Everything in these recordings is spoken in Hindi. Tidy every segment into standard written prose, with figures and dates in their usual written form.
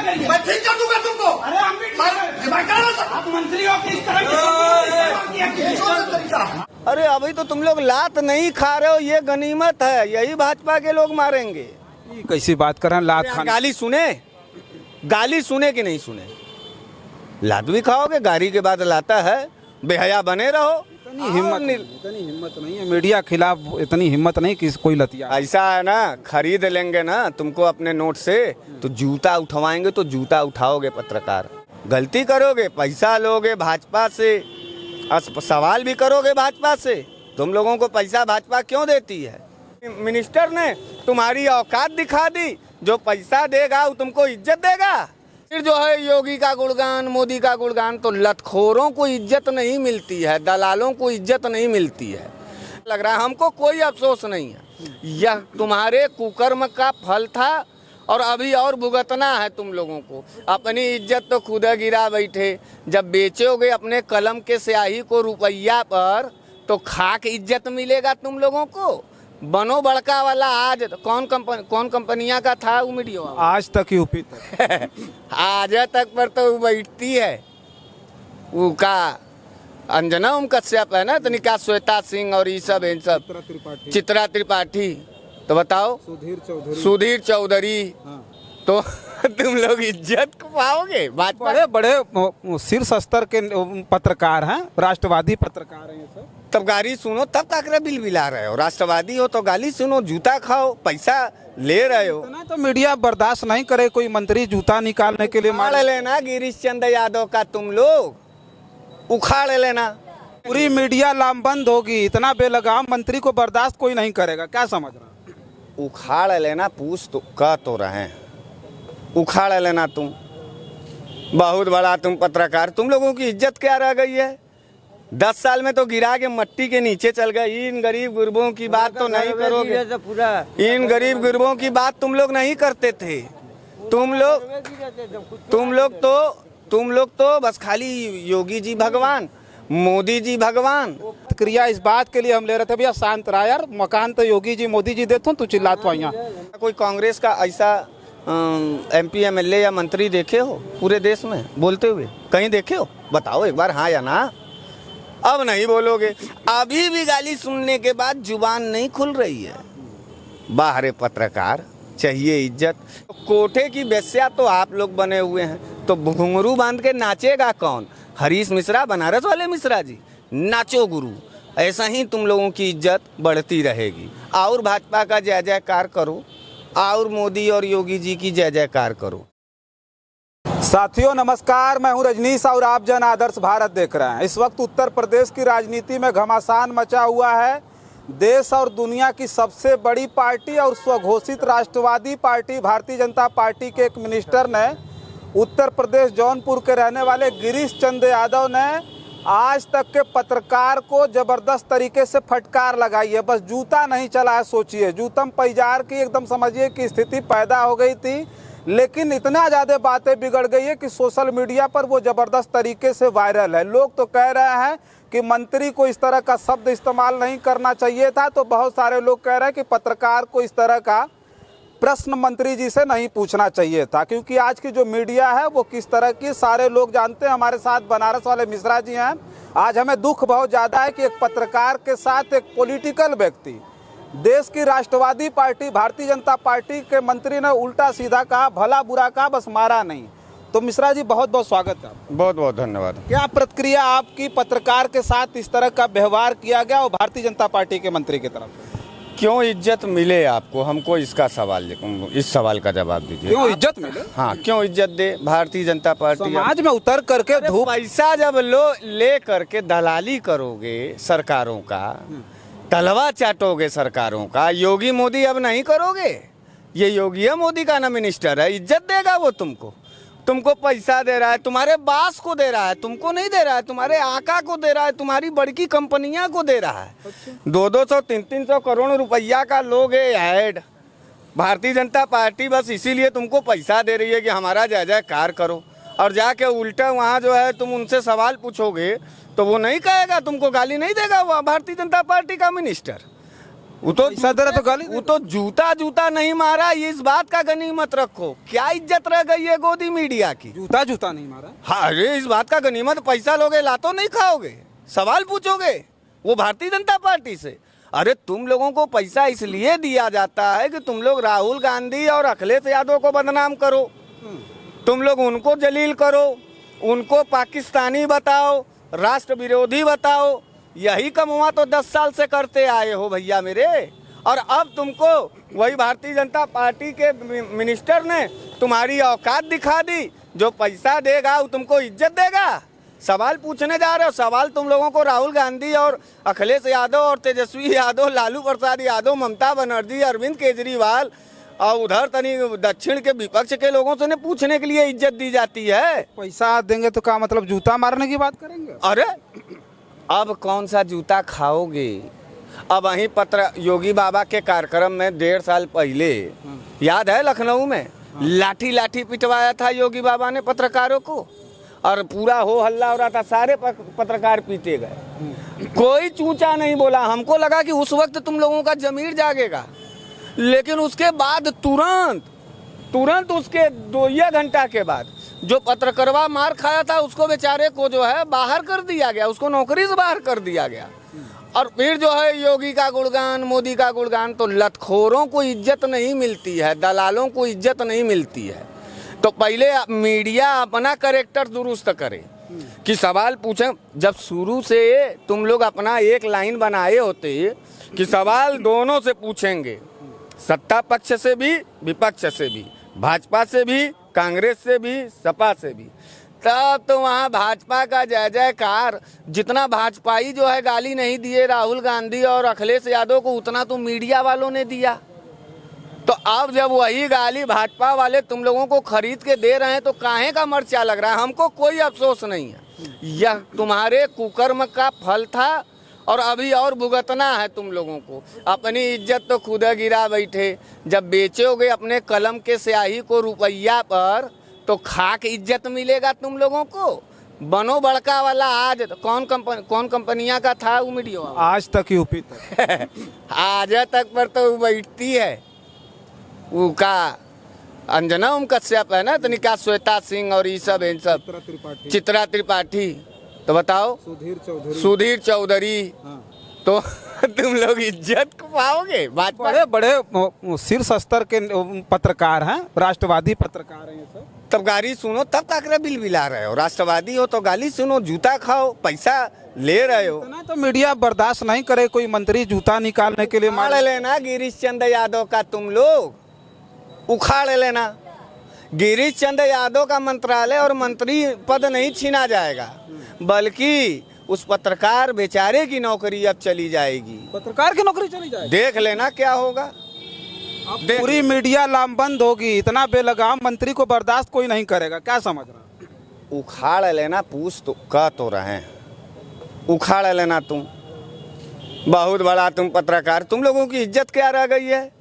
करिए। मैं ठीक कर दूंगा तुमको। अरे हम भी आप मंत्री हो, किस तरह की। अरे अभी तो तुम लोग लात नहीं खा रहे हो, ये गनीमत है, यही भाजपा के लोग मारेंगे। कैसी बात कर रहे हैं? लात खाने गाली सुने कि नहीं सुने? लात भी खाओगे, गाली के बाद लाता है, बेहया बने रहो। इतनी हिम्मत नहीं है मीडिया खिलाफ, इतनी हिम्मत नहीं कि कोई लतिया। ऐसा है ना, खरीद लेंगे ना तुमको अपने नोट से तो जूता उठवाएंगे, तो जूता उठाओगे पत्रकार। गलती करोगे, पैसा लोगे भाजपा से, सवाल भी करोगे भाजपा से। तुम लोगों को पैसा भाजपा क्यों देती है? मिनिस्टर ने तुम्हारी औकात दिखा दी, जो पैसा देगा वो तुमको इज्जत देगा। फिर जो है योगी का गुणगान, मोदी का गुणगान, तो लतखोरों को इज्जत नहीं मिलती है, दलालों को इज्जत नहीं मिलती है। लग रहा है हमको कोई अफसोस नहीं है, यह तुम्हारे कुकर्म का फल था और अभी और भुगतना है तुम लोगों को। अपनी इज्जत तो खुद गिरा बैठे, जब बेचोगे अपने कलम के स्याही को रुपया पर तो खाक इज्जत मिलेगा तुम लोगों को। बनो बड़का वाला। आज कौन कंपनियां का था वो मीडिया? आज तक यूपी तक आज तक पर तो वो बैठती है, वो का अंजना कश्यप है ना, तनिका श्वेता सिंह और ये सब चित्रा त्रिपाठी। तो बताओ सुधीर चौधरी। हाँ। तो तुम लोग इज्जत को पाओगे? बड़े बड़े शीर्ष स्तर के पत्रकार हैं, राष्ट्रवादी पत्रकार हैं ये सब। तब गाली सुनो, तब काकरा बिल बिला रहे हो। राष्ट्रवादी हो तो गाली सुनो, जूता खाओ, पैसा ले रहे हो। इतना तो मीडिया बर्दाश्त नहीं करे, कोई मंत्री जूता निकालने के लिए उखाड़ लेना गिरीश चंद्र यादव का, तुम लोग उखाड़ लेना। पूरी मीडिया लामबंद होगी, इतना बेलगाम मंत्री को बर्दाश्त कोई नहीं करेगा। क्या समझ रहा? उखाड़ लेना, पूछ तो कह तो रहे हैं, उखाड़ लेना। तुम बहुत बड़ा तुम पत्रकार, तुम लोगों की इज्जत क्या रह गई है? 10 साल में तो गिरा के मट्टी के नीचे चल गए। इन गरीब गुरबों की बात तो नहीं करोगे, इन गरीब गुरबों की बात तुम लोग नहीं करते थे। तुम लोग तो बस खाली योगी जी भगवान, मोदी जी भगवान। क्रिया इस बात के लिए हम ले रहे थे, भैया शांत रहा यार, मकान तो योगी जी मोदी जी देते हो, तू चिल्लात हुआ यहाँ। कोई कांग्रेस का ऐसा MP MLA या मंत्री देखे हो पूरे देश में बोलते हुए? कहीं देखे हो? बताओ एक बार, हाँ या ना। अब नहीं बोलोगे। अभी भी गाली सुनने के बाद जुबान नहीं खुल रही है। बाहरे पत्रकार चाहिए इज्जत। कोठे की बेस्या तो आप लोग बने हुए हैं, तो घुंघरू बांध के नाचेगा कौन? हरीश मिश्रा, बनारस वाले मिश्रा जी, नाचो गुरु। ऐसा ही तुम लोगों की इज्जत बढ़ती रहेगी। और भाजपा का जय जयकार करो, और मोदी और योगी जी की जय जयकार करो। साथियों नमस्कार, मैं हूं रजनीश और आप जन आदर्श भारत देख रहे हैं। इस वक्त उत्तर प्रदेश की राजनीति में घमासान मचा हुआ है। देश और दुनिया की सबसे बड़ी पार्टी और स्वघोषित राष्ट्रवादी पार्टी भारतीय जनता पार्टी के एक मिनिस्टर ने उत्तर प्रदेश जौनपुर के रहने वाले गिरीश चंद्र यादव ने आज तक के पत्रकार को जबरदस्त तरीके से फटकार लगाई है। बस जूता नहीं चला है, सोचिए जूतम पैजार की एकदम समझिए कि स्थिति पैदा हो गई थी। लेकिन इतना ज़्यादा बातें बिगड़ गई है कि सोशल मीडिया पर वो ज़बरदस्त तरीके से वायरल है। लोग तो कह रहे हैं कि मंत्री को इस तरह का शब्द इस्तेमाल नहीं करना चाहिए था, तो बहुत सारे लोग कह रहे हैं कि पत्रकार को इस तरह का प्रश्न मंत्री जी से नहीं पूछना चाहिए था, क्योंकि आज की जो मीडिया है वो किस तरह की सारे लोग जानते हैं। हमारे साथ बनारस वाले मिश्रा जी हैं। आज हमें दुख बहुत ज़्यादा है कि एक पत्रकार के साथ एक पॉलिटिकल व्यक्ति, देश की राष्ट्रवादी पार्टी भारतीय जनता पार्टी के मंत्री ने उल्टा सीधा कहा, भला बुरा कहा, बस मारा नहीं। तो मिश्रा जी बहुत बहुत स्वागत है। बहुत बहुत धन्यवाद। क्या प्रतिक्रिया आपकी पत्रकार के साथ इस तरह का व्यवहार किया गया और भारतीय जनता पार्टी के मंत्री की तरफ? क्यों इज्जत मिले आपको? हमको इसका सवाल, इस सवाल का जवाब दीजिए। क्यों इज्जत मिले? हाँ, क्यों इज्जत दे भारतीय जनता पार्टी? समाज में उतर करके धूप पैसा जब ले करके दलाली करोगे सरकारों का, तलवा चाटोगे सरकारों का, योगी मोदी अब नहीं करोगे। ये योगी है, मोदी का ना मिनिस्टर है, इज्जत देगा वो तुमको। तुमको पैसा दे रहा है, तुम्हारे बास को दे रहा है, तुमको नहीं दे रहा है, तुम्हारे आका को दे रहा है, तुम्हारी बड़की कंपनियां को दे रहा है। 200-200 300 करोड़ रुपया का लोग ऐड। भारतीय जनता पार्टी बस इसीलिए तुमको पैसा दे रही है कि हमारा जय जयकार करो, और जाके उल्टा वहाँ जो है तुम उनसे सवाल पूछोगे तो वो नहीं कहेगा, तुमको गाली नहीं देगा वो भारतीय जनता पार्टी का मिनिस्टर। वो तो पैसा दे रहा तो गाली वो तो जूता जूता नहीं मारा, ये इस बात का गनीमत रखो। क्या इज्जत रह गई है गोदी मीडिया की? जूता जूता नहीं मारा। हाँ, अरे इस बात का गनीमत, पैसा लोगे लातो नहीं खाओगे, सवाल पूछोगे वो भारतीय जनता पार्टी से। अरे तुम लोगों को पैसा इसलिए दिया जाता है कि तुम लोग राहुल गांधी और अखिलेश यादव को बदनाम करो, तुम लोग उनको जलील करो, उनको पाकिस्तानी बताओ, राष्ट्र विरोधी बताओ। यही कम हुआ तो 10 साल से करते आए हो भैया मेरे। और अब तुमको वही भारतीय जनता पार्टी के मिनिस्टर ने तुम्हारी औकात दिखा दी। जो पैसा देगा वो तुमको इज्जत देगा। सवाल पूछने जा रहे हो, सवाल तुम लोगों को राहुल गांधी और अखिलेश यादव और तेजस्वी यादव, लालू प्रसाद यादव, ममता बनर्जी, अरविंद केजरीवाल और उधर तनी दक्षिण के विपक्ष के लोगों से पूछने के लिए इज्जत दी जाती है। पैसा देंगे तो क्या मतलब जूता मारने की बात करेंगे? अरे अब कौन सा जूता खाओगे? अब वहीं पत्र योगी बाबा के कार्यक्रम में 1.5 साल पहले याद है लखनऊ में लाठी लाठी पिटवाया था योगी बाबा ने पत्रकारों को, और पूरा हो हल्ला हो रहा था, सारे पत्रकार पीटे गए, कोई चूचा नहीं बोला। हमको लगा कि उस वक्त तुम लोगों का जमीर जागेगा, लेकिन उसके बाद तुरंत उसके 2 घंटा के बाद जो पत्रकारवा मार खाया था उसको बेचारे को जो है बाहर कर दिया गया, उसको नौकरी से बाहर कर दिया गया। और फिर जो है योगी का गुणगान, मोदी का गुणगान। तो लतखोरों को इज्जत नहीं मिलती है, दलालों को इज्जत नहीं मिलती है। तो पहले मीडिया अपना कैरेक्टर दुरुस्त करे कि सवाल पूछें। जब शुरू से तुम लोग अपना एक लाइन बनाए होते कि सवाल दोनों से पूछेंगे, सत्ता पक्ष से भी, विपक्ष से भी, भाजपा से भी, कांग्रेस से भी, सपा से भी, तब तो वहाँ भाजपा का जय जयकार। जितना भाजपाई जो है गाली नहीं दिए राहुल गांधी और अखिलेश यादव को, उतना तो मीडिया वालों ने दिया। तो अब जब वही गाली भाजपा वाले तुम लोगों को खरीद के दे रहे हैं तो काहे का मर्चा लग रहा है? हमको कोई अफसोस नहीं है, यह तुम्हारे कुकर्म का फल था और अभी और भुगतना है तुम लोगों को। अपनी इज्जत तो खुद गिरा बैठे। जब बेचोगे अपने कलम के स्याही को रुपया पर तो खाक इज्जत मिलेगा तुम लोगों को। बनो बड़का वाला। आज कौन कंपनियां का था वो मीडिया? आज तक यूपी तक आज तक पर तो बैठती है वो का अंजना ओम कश्यप है ना, तनिका श्वेता सिंह और ये सब चित्रा त्रिपाठी। तो बताओ सुधीर चौधरी। हाँ। तो तुम लोग इज्जत पाओगे? बड़े बड़े शीर्ष स्तर के पत्रकार हैं, राष्ट्रवादी पत्रकार हैं ये सब। तब गाली सुनो, तब काकरा बिल बिला रहे हो? राष्ट्रवादी हो तो गाली सुनो, जूता खाओ, पैसा ले रहे हो। इतना तो मीडिया बर्दाश्त नहीं करे कोई मंत्री जूता निकालने के लिए मार लेना गिरीश चंद्र यादव का, तुम लोग उखाड़ लेना। गिरीश चंद्र यादव का मंत्रालय और मंत्री पद नहीं छीना जाएगा, बल्कि उस पत्रकार बेचारे की नौकरी अब चली जाएगी। पत्रकार की नौकरी चली जाएगी? देख लेना क्या होगा। अब पूरी मीडिया लामबंद होगी। इतना बेलगाम मंत्री को बर्दाश्त कोई नहीं करेगा। क्या समझ रहा? उखाड़ लेना। पूछ तो कह तो रहे हैं, उखाड़ लेना। तुम बहुत बड़ा तुम पत्रकार, तुम लोगों की इज्जत क्या रह गई है?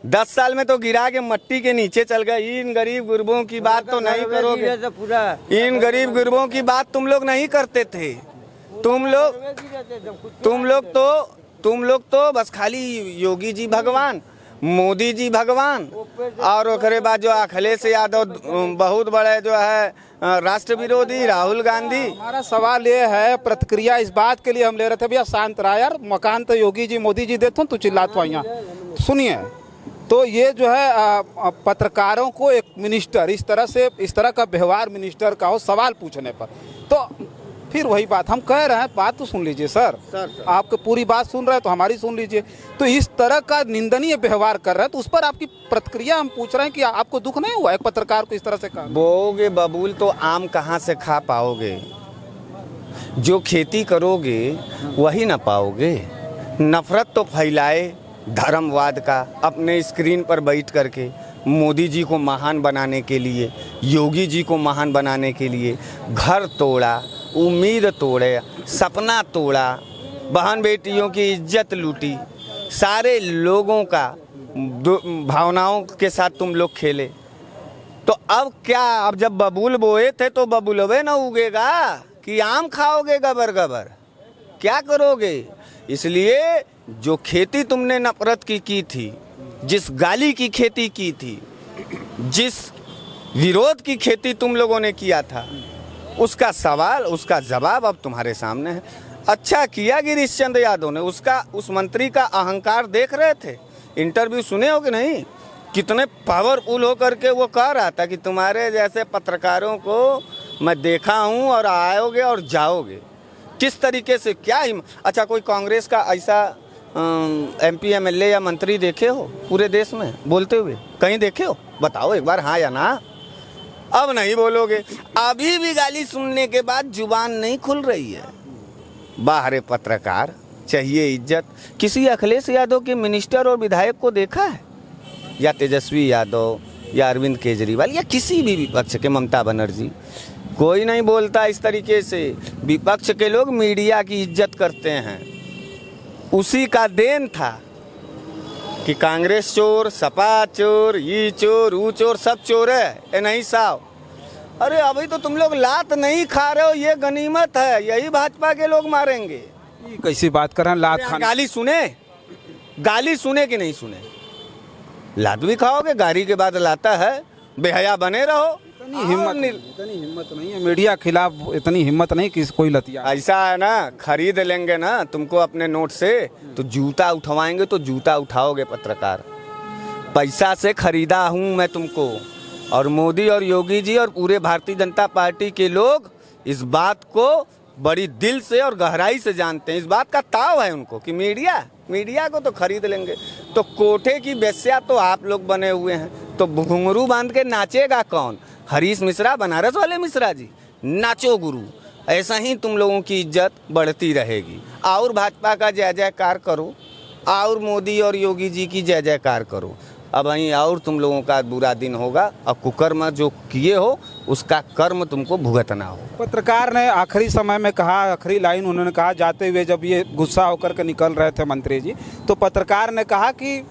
10 साल में तो गिरा के मट्टी के नीचे चल गए। इन गरीब गुरबों की बात तो नहीं करोगे। इन गरीब गुरबों की बात तुम लोग नहीं करते थे। तुम लोग तो बस खाली योगी जी भगवान, मोदी जी भगवान, और ओकरे बाद जो अखिलेश यादव बहुत बड़े जो है राष्ट्र विरोधी राहुल गांधी। हमारा सवाल ये है, प्रतिक्रिया इस बात के लिए हम ले रहे थे, भैया शांत रहा यार, मकान तो योगी जी मोदी जी देते तू चिल्लात हुआ यहाँ। सुनिए, तो ये जो है पत्रकारों को एक मिनिस्टर इस तरह का व्यवहार मिनिस्टर का हो सवाल पूछने पर, तो फिर वही बात हम कह रहे हैं। बात तो सुन लीजिए सर, आपकी पूरी बात सुन रहे हैं तो हमारी सुन लीजिए। तो इस तरह का निंदनीय व्यवहार कर रहे हैं तो उस पर आपकी प्रतिक्रिया हम पूछ रहे हैं कि आपको दुख नहीं हुआ एक पत्रकार को इस तरह से कहा? बोगे बबूल तो आम कहाँ से खा पाओगे? जो खेती करोगे वही ना पाओगे। नफरत तो फैलाए धर्मवाद का अपने स्क्रीन पर बैठ करके, मोदी जी को महान बनाने के लिए, योगी जी को महान बनाने के लिए घर तोड़ा, उम्मीद तोड़े, सपना तोड़ा, बहन बेटियों की इज्जत लूटी, सारे लोगों का भावनाओं के साथ तुम लोग खेले। तो अब क्या? अब जब बबूल बोए थे तो बबूलवे ना उगेगा कि आम खाओगे गबर गबर? क्या करोगे? इसलिए जो खेती तुमने नफरत की थी, जिस गाली की खेती की थी, जिस विरोध की खेती तुम लोगों ने किया था, उसका सवाल, उसका जवाब अब तुम्हारे सामने है। अच्छा किया गिरीश चंद्र यादव ने, उस मंत्री का अहंकार देख रहे थे, इंटरव्यू सुने हो कि नहीं, कितने पावरफुल होकर के वो कह रहा था कि तुम्हारे जैसे पत्रकारों को मैं देखा हूँ और आओगे और जाओगे, किस तरीके से, क्या अच्छा कोई कांग्रेस का ऐसा MP MLA या मंत्री देखे हो पूरे देश में बोलते हुए? कहीं देखे हो? बताओ एक बार, हाँ या ना। अब नहीं बोलोगे, अभी भी गाली सुनने के बाद जुबान नहीं खुल रही है। बाहर पत्रकार, चाहिए इज्जत। किसी अखिलेश यादव के मिनिस्टर और विधायक को देखा है, या तेजस्वी यादव या अरविंद केजरीवाल या किसी भी विपक्ष के, ममता बनर्जी, कोई नहीं बोलता इस तरीके से। विपक्ष के लोग मीडिया की इज्जत करते हैं। उसी का देन था कि कांग्रेस चोर, सपा चोर, ये चोर, वो चोर, सब चोर है, ये नहीं साहब। अरे अभी तो तुम लोग लात नहीं खा रहे हो, ये गनीमत है, यही भाजपा के लोग मारेंगे। ये कैसी बात कर रहे हैं? लात खाने, गाली सुने कि नहीं सुने? लात भी खाओगे, गाली के बाद लाता है, बेहया बने रहो। इतनी हिम्मत नहीं है मीडिया खिलाफ, इतनी हिम्मत नहीं कि कोई लतिया। ऐसा है ना, खरीद लेंगे ना तुमको अपने नोट से, तो जूता उठवाएंगे तो जूता उठाओगे पत्रकार। पैसा से खरीदा हूँ मैं तुमको, और मोदी और योगी जी और पूरे भारतीय जनता पार्टी के लोग इस बात को बड़ी दिल से और गहराई से जानते हैं। इस बात का ताव है उनको कि मीडिया को तो खरीद लेंगे। तो कोठे की वेश्या तो आप लोग बने हुए हैं, तो घुंघरू बांध के नाचेगा कौन? हरीश मिश्रा, बनारस वाले मिश्रा जी, नाचो गुरु। ऐसा ही तुम लोगों की इज्जत बढ़ती रहेगी। और भाजपा का जय जयकार करो, और मोदी और योगी जी की जय जयकार करो। अब वहीं और तुम लोगों का बुरा दिन होगा, और कुकर्म जो किए हो उसका कर्म तुमको भुगतना हो। पत्रकार ने आखिरी समय में कहा, आखिरी लाइन उन्होंने कहा जाते हुए, जब ये गुस्सा होकर के निकल रहे थे मंत्री जी, तो पत्रकार ने कहा कि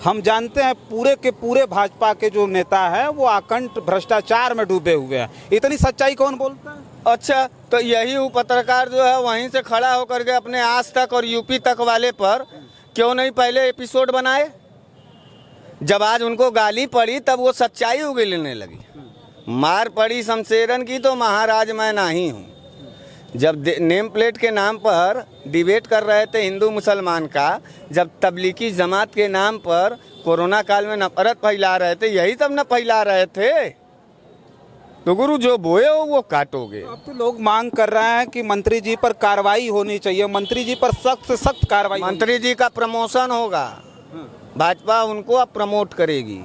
हम जानते हैं पूरे के पूरे भाजपा के जो नेता हैं वो आकंठ भ्रष्टाचार में डूबे हुए हैं। इतनी सच्चाई कौन बोलता है? अच्छा, तो यही वो पत्रकार जो है वहीं से खड़ा होकर के अपने आज तक और यूपी तक वाले पर क्यों नहीं पहले एपिसोड बनाए? जब आज उनको गाली पड़ी तब वो सच्चाई उगलने लगी। मार पड़ी शमशेरन की तो महाराज मैं नहीं हूँ। जब नेम प्लेट के नाम पर डिबेट कर रहे थे हिंदू मुसलमान का, जब तबलीगी जमात के नाम पर कोरोना काल में नफरत फैला रहे थे, यही सब न फैला रहे थे। तो गुरु जो बोए हो वो काटोगे। अब तो लोग मांग कर रहे हैं कि मंत्री जी पर कार्रवाई होनी चाहिए, मंत्री जी पर सख्त से सख्त कार्रवाई। मंत्री जी का प्रमोशन होगा, भाजपा उनको अब प्रमोट करेगी।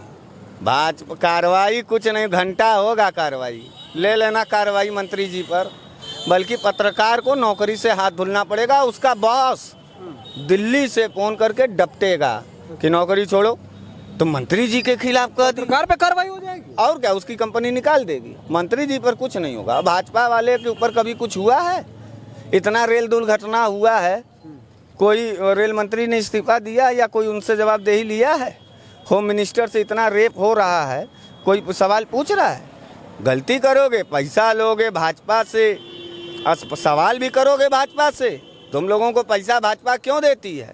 भाजपा कार्रवाई कुछ नहीं, घंटा होगा कार्रवाई, ले लेना कार्रवाई मंत्री जी पर। बल्कि पत्रकार को नौकरी से हाथ धुलना पड़ेगा। उसका बॉस दिल्ली से फोन करके डपटेगा कि नौकरी छोड़ो, तो मंत्री जी के खिलाफ पत्रकार पे कार्रवाई हो जाएगी। और क्या, उसकी कंपनी निकाल देगी। मंत्री जी पर कुछ नहीं होगा। भाजपा वाले के ऊपर कभी कुछ हुआ है? इतना रेल दुर्घटना हुआ है, कोई रेल मंत्री ने इस्तीफा दिया या कोई उनसे जवाबदेही लिया है? होम मिनिस्टर से इतना रेप हो रहा है, कोई सवाल पूछ रहा है? गलती करोगे, पैसा लोगे भाजपा से, सवाल भी करोगे भाजपा से। तुम लोगों को पैसा भाजपा क्यों देती है?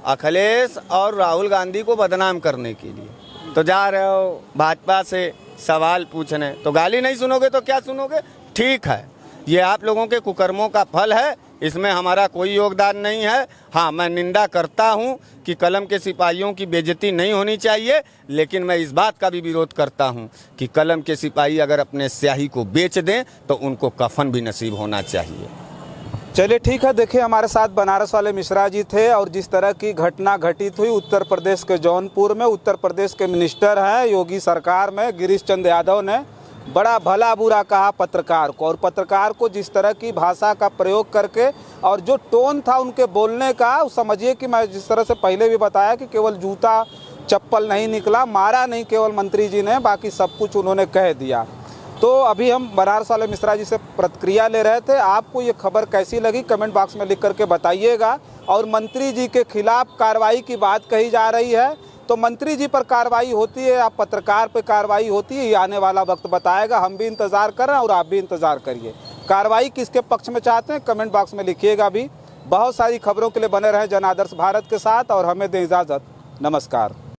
अखिलेश और राहुल गांधी को बदनाम करने के लिए। तो जा रहे हो भाजपा से सवाल पूछने, तो गाली नहीं सुनोगे तो क्या सुनोगे? ठीक है, ये आप लोगों के कुकर्मों का फल है, इसमें हमारा कोई योगदान नहीं है। हाँ, मैं निंदा करता हूँ कि कलम के सिपाहियों की बेइज्जती नहीं होनी चाहिए, लेकिन मैं इस बात का भी विरोध करता हूँ कि कलम के सिपाही अगर अपने स्याही को बेच दें तो उनको कफन भी नसीब होना चाहिए। चलिए ठीक है, देखिए हमारे साथ बनारस वाले मिश्रा जी थे, और जिस तरह की घटना घटित हुई उत्तर प्रदेश के जौनपुर में, उत्तर प्रदेश के मिनिस्टर हैं योगी सरकार में गिरीश चंद्र यादव ने बड़ा भला बुरा कहा पत्रकार को, और पत्रकार को जिस तरह की भाषा का प्रयोग करके और जो टोन था उनके बोलने का, समझिए कि मैं जिस तरह से पहले भी बताया कि केवल जूता चप्पल नहीं निकला, मारा नहीं केवल मंत्री जी ने, बाकी सब कुछ उन्होंने कह दिया। तो अभी हम बनारस वाले मिश्रा जी से प्रतिक्रिया ले रहे थे। आपको ये खबर कैसी लगी कमेंट बॉक्स में लिख करके बताइएगा। और मंत्री जी के खिलाफ कार्रवाई की बात कही जा रही है, तो मंत्री जी पर कार्रवाई होती है या पत्रकार पर कार्रवाई होती है, ये आने वाला वक्त बताएगा। हम भी इंतज़ार कर रहे हैं और आप भी इंतज़ार करिए। कार्रवाई किसके पक्ष में चाहते हैं कमेंट बॉक्स में लिखिएगा भी। बहुत सारी खबरों के लिए बने रहें जन आदर्श भारत के साथ और हमें दें इजाज़त। नमस्कार।